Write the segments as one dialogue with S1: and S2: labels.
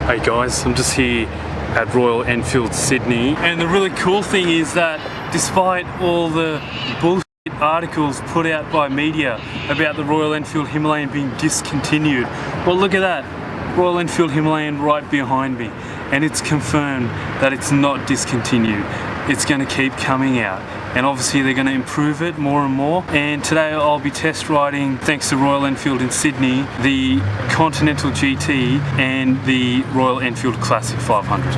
S1: Hey guys, I'm just here at Royal Enfield Sydney, and the really cool thing is that despite all the bullshit articles put out by media about the Royal Enfield Himalayan being discontinued, well, look at that, Royal Enfield Himalayan right behind me, and it's confirmed that it's not discontinued. It's going to keep coming out, and obviously they're going to improve it more and more. And today I'll be test riding, thanks to Royal Enfield in Sydney, the Continental GT and the Royal Enfield Classic 500.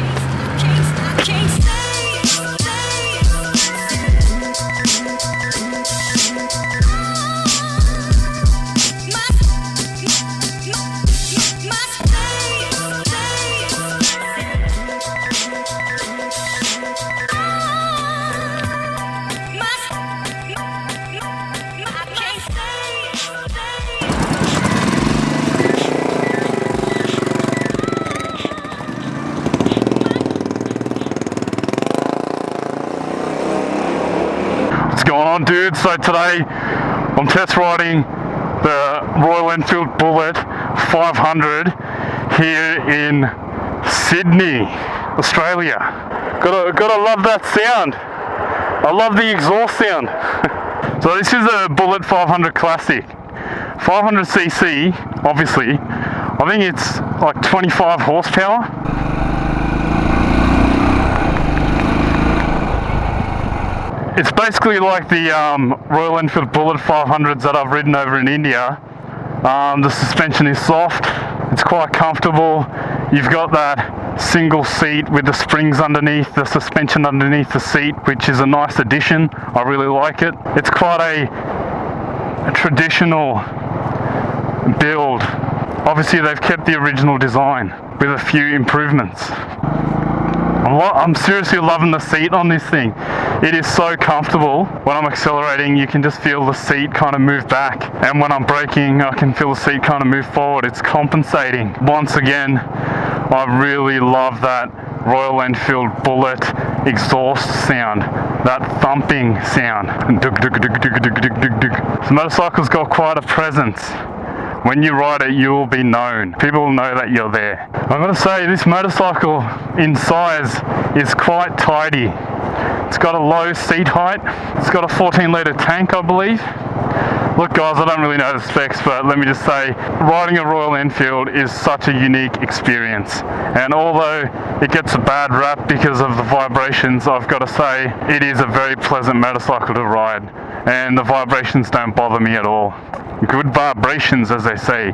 S1: What's going on, dude? So today I'm test riding the Royal Enfield Bullet 500 here in Sydney, Australia. Gotta love that sound. I love the exhaust sound. So this is a Bullet 500 Classic, 500cc, obviously. I think it's like 25 horsepower. It's basically like the Royal Enfield Bullet 500s that I've ridden over in India. The suspension is soft, it's quite comfortable. You've got that single seat with the springs underneath, the suspension underneath the seat, which is a nice addition. I really like it. It's quite a traditional build. Obviously they've kept the original design with a few improvements. I'm seriously loving the seat on this thing. It is so comfortable. When I'm accelerating, you can just feel the seat kind of move back, and when I'm braking, I can feel the seat kind of move forward. It's compensating. Once again, I really love that Royal Enfield Bullet exhaust sound, that thumping sound. The motorcycle's got quite a presence. When you ride it, you will be known. People will know that you're there. I'm gonna say this motorcycle in size is quite tidy. It's got a low seat height. It's got a 14-litre tank, I believe. Look guys, I don't really know the specs, but let me just say, riding a Royal Enfield is such a unique experience. And although it gets a bad rap because of the vibrations, I've got to say, it is a very pleasant motorcycle to ride. And the vibrations don't bother me at all. Good vibrations, as they say.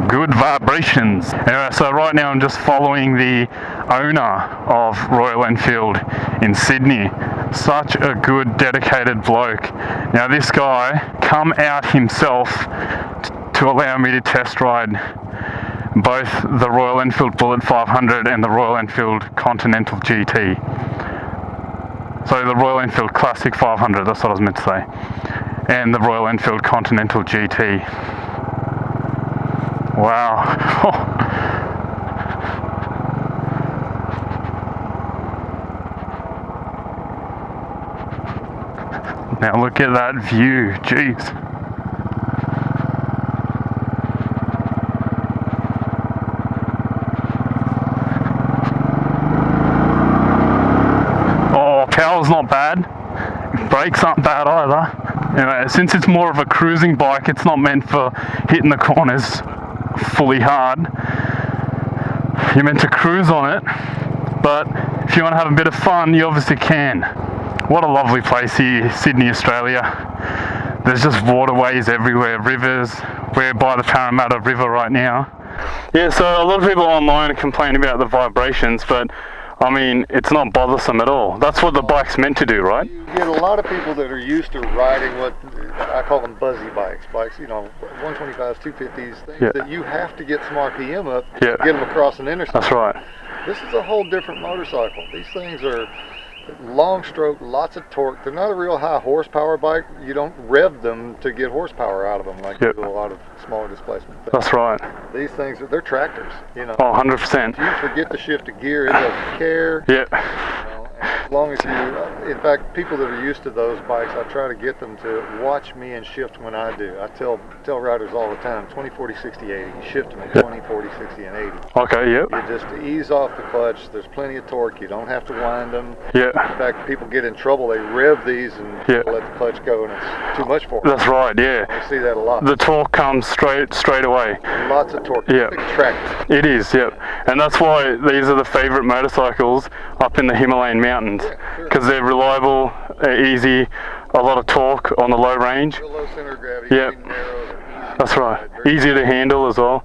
S1: Good vibrations. Anyway, so right now I'm just following the owner of Royal Enfield in Sydney. Such a good, dedicated bloke. Now this guy come out himself to allow me to test ride both the Royal Enfield Bullet 500 and the Royal Enfield Continental GT. So the Royal Enfield Classic 500, that's what I was meant to say. And the Royal Enfield Continental GT. Wow. Now look at that view, jeez. Oh, power's not bad. Brakes aren't bad either. Anyway, since it's more of a cruising bike, it's not meant for hitting the corners fully hard. You're meant to cruise on it, but if you want to have a bit of fun, you obviously can. What a lovely place here, Sydney, Australia. There's just waterways everywhere, rivers. We're by the Parramatta River right now. Yeah, so a lot of people online complain about the vibrations, but I mean, it's not bothersome at all. That's what the bike's meant to do, right?
S2: You get a lot of people that are used to riding what I call them buzzy bikes, you know, 125s, 250s, things that you have to get some RPM up to get them across an intersection.
S1: That's right.
S2: This is a whole different motorcycle. These things are long stroke, lots of torque. They're not a real high horsepower bike. You don't rev them to get horsepower out of them like you do a lot of smaller displacement things.
S1: That's right.
S2: These things, they're tractors, you know.
S1: Oh, 100%.
S2: If you forget to shift a gear, it doesn't care.
S1: Yeah.
S2: You know, As long as you, in fact, people that are used to those bikes, I try to get them to watch me and shift when I do. I tell riders all the time, 20, 40, 60, 80. You shift them in 20, 40, 60, and 80.
S1: Okay, yep.
S2: You just ease off the clutch. There's plenty of torque. You don't have to wind them.
S1: Yeah.
S2: In fact, people get in trouble. They rev these and let the clutch go, and it's too much for them.
S1: That's right, yeah.
S2: I see that a lot.
S1: The torque comes straight away.
S2: Lots of torque.
S1: Yeah.
S2: Big tract.
S1: It is, yep. And that's why these are the favorite motorcycles up in the Himalayan mountains, because they're reliable, easy, a lot of torque on the low range.
S2: Real low center of gravity.
S1: Yep.
S2: Narrow, easy.
S1: That's right. Easy to handle as well.